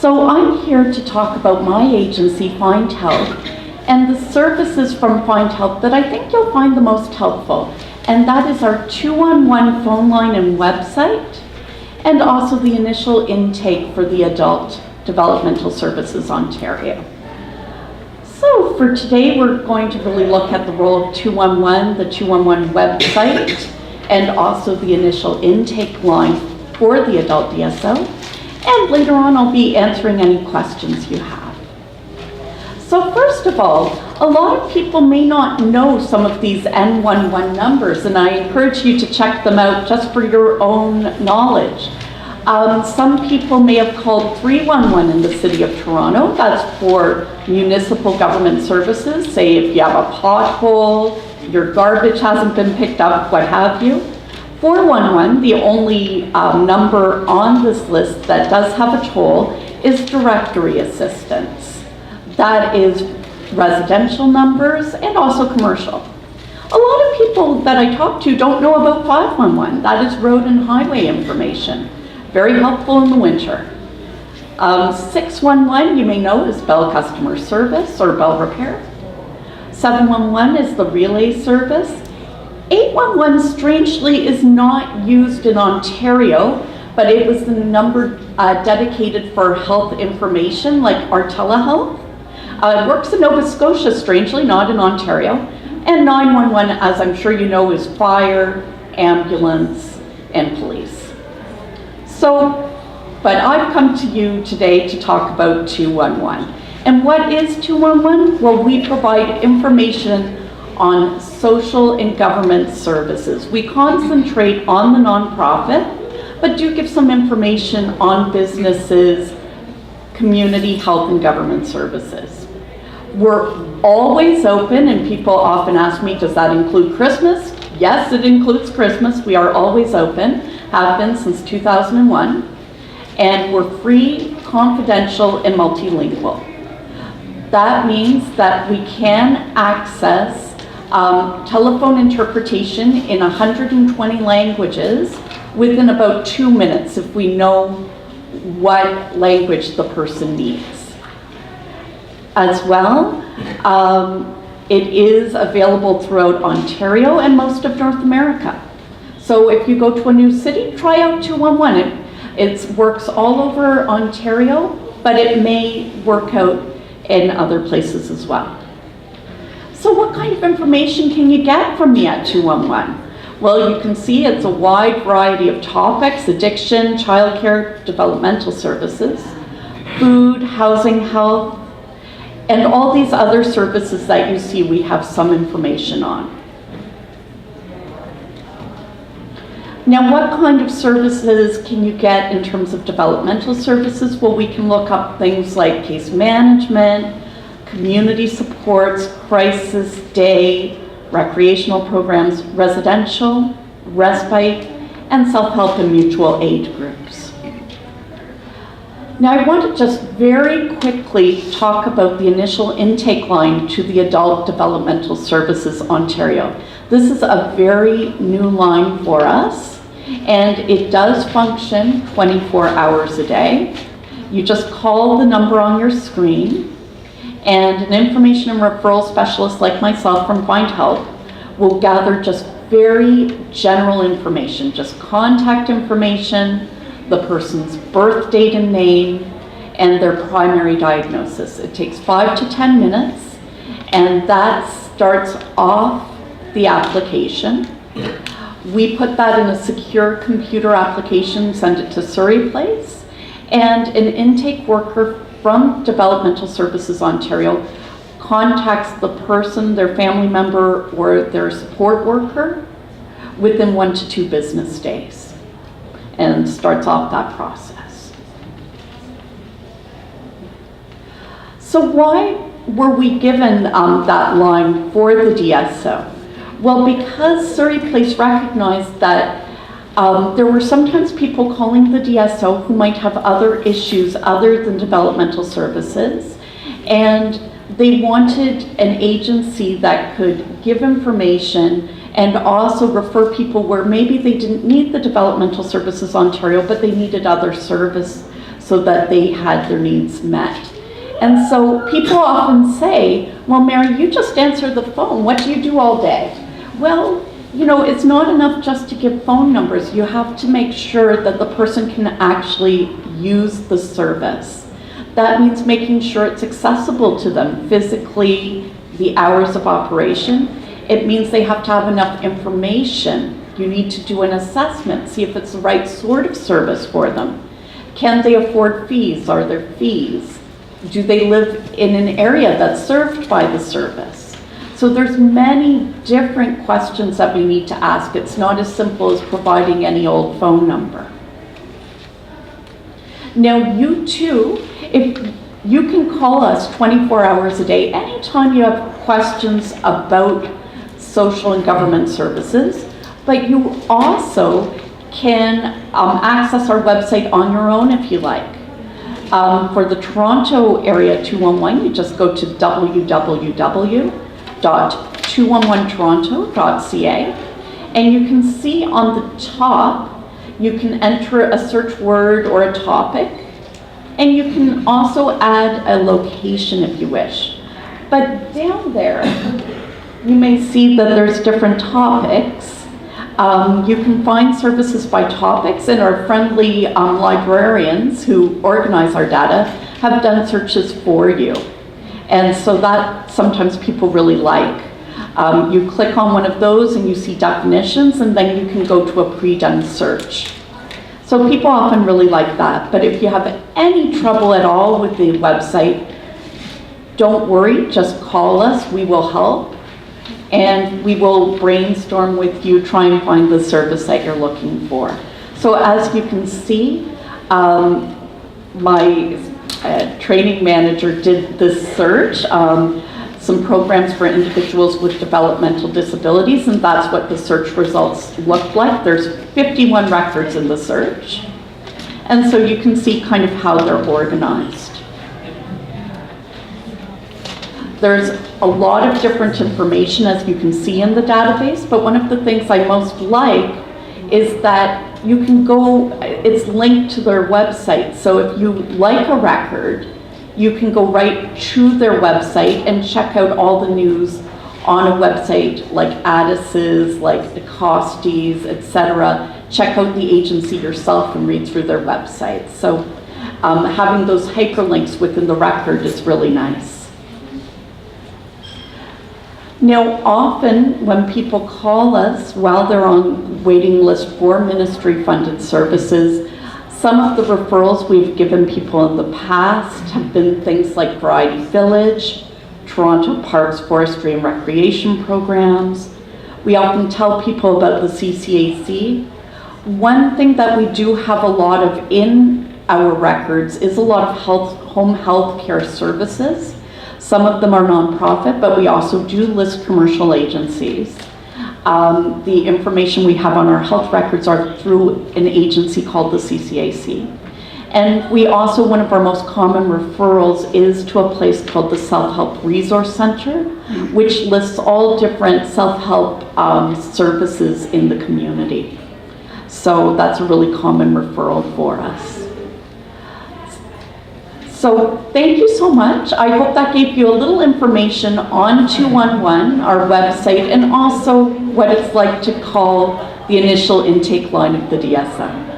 So I'm here to talk about my agency, Findhelp, and the services from Findhelp that I think you'll find the most helpful. And that is our 211 phone line and website, and also the initial intake for the Adult Developmental Services Ontario. So for today, we're going to really look at the role of 211, the 211 website, and also the initial intake line for the adult DSO. And later on, I'll be answering any questions you have. So first of all, a lot of people may not know some of these N11 numbers, and I encourage you to check them out just for your own knowledge. Some people may have called 311 in the City of Toronto. That's for municipal government services. Say if you have a pothole, your garbage hasn't been picked up, what have you. 411, the only number on this list that does have a toll, is directory assistance. That is residential numbers and also commercial. A lot of people that I talk to don't know about 511. That is road and highway information. Very helpful in the winter. 611, you may know, is Bell Customer Service or Bell Repair. 711 is the relay service. 811, strangely, is not used in Ontario, but it was the number dedicated for health information, like our telehealth. It works in Nova Scotia, strangely, not in Ontario. And 911, as I'm sure you know, is fire, ambulance, and police. But I've come to you today to talk about 211. And what is 211? Well, we provide information on social and government services. We concentrate on the nonprofit, but do give some information on businesses, community health and government services. We're always open, and people often ask me, does that include Christmas? Yes, it includes Christmas. We are always open, have been since 2001, and we're free, confidential, and multilingual. That means that we can access telephone interpretation in 120 languages within about 2 minutes if we know what language the person needs. As well, it is available throughout Ontario and most of North America. So if you go to a new city, try out 211. It works all over Ontario, but it may work out in other places as well. So what kind of information can you get from me at 211? Well, you can see it's a wide variety of topics: addiction, childcare, developmental services, food, housing, health, and all these other services that you see we have some information on. Now, what kind of services can you get in terms of developmental services? Well, we can look up things like case management, community supports, crisis day, recreational programs, residential, respite, and self-help and mutual aid groups. Now, I want to just very quickly talk about the initial intake line to the Adult Developmental Services Ontario. This is a very new line for us, and it does function 24 hours a day. You just call the number on your screen, and an information and referral specialist like myself from Findhelp will gather just very general information, just contact information, the person's birth date and name, and their primary diagnosis. It takes 5 to 10 minutes, and that starts off the application. We put that in a secure computer application, send it to Surrey Place, and an intake worker from Developmental Services Ontario contacts the person, their family member, or their support worker within 1 to 2 business days, and starts off that process. So why were we given that line for the DSO? Well, because Surrey Place recognized that there were sometimes people calling the DSO who might have other issues other than developmental services, and they wanted an agency that could give information and also refer people where maybe they didn't need the Developmental Services Ontario, but they needed other services so that they had their needs met. And so people often say, well, Mary, you just answer the phone. What do you do all day? Well, you know, it's not enough just to give phone numbers. You have to make sure that the person can actually use the service. That means making sure it's accessible to them physically, the hours of operation. It means they have to have enough information. You need to do an assessment, see if it's the right sort of service for them. Can they afford fees? Are there fees? Do they live in an area that's served by the service? So there's many different questions that we need to ask. It's not as simple as providing any old phone number. Now you too, if you can call us 24 hours a day, anytime you have questions about social and government services, but you also can access our website on your own if you like. For the Toronto area 211, you just go to www.211toronto.ca, and you can see on the top, you can enter a search word or a topic, and you can also add a location if you wish. But down there, you may see that there's different topics. You can find services by topics, and our friendly librarians who organize our data have done searches for you. And so that sometimes people really like. You click on one of those and you see definitions, and then you can go to a pre-done search. So people often really like that. But if you have any trouble at all with the website, don't worry, just call us, we will help. And we will brainstorm with you, try and find the service that you're looking for. So as you can see, my training manager did this search, some programs for individuals with developmental disabilities, and that's what the search results look like. There's 51 records in the search. And so you can see kind of how they're organized. There's a lot of different information, as you can see in the database, but one of the things I most like is that you can go, it's linked to their website. So if you like a record, you can go right to their website and check out all the news on a website like Addis's, like Acosti's, etc. Check out the agency yourself and read through their website. So having those hyperlinks within the record is really nice. Now, often when people call us while they're on waiting list for ministry-funded services, some of the referrals we've given people in the past have been things like Variety Village, Toronto Parks, Forestry and Recreation programs. We often tell people about the CCAC. One thing that we do have a lot of in our records is a lot of home health care services. Some of them are nonprofit, but we also do list commercial agencies. The information we have on our health records are through an agency called the CCAC. And we also, one of our most common referrals is to a place called the Self-Help Resource Center, which lists all different self-help services in the community. So that's a really common referral for us. So thank you so much. I hope that gave you a little information on 211, our website, and also what it's like to call the initial intake line of the DSM.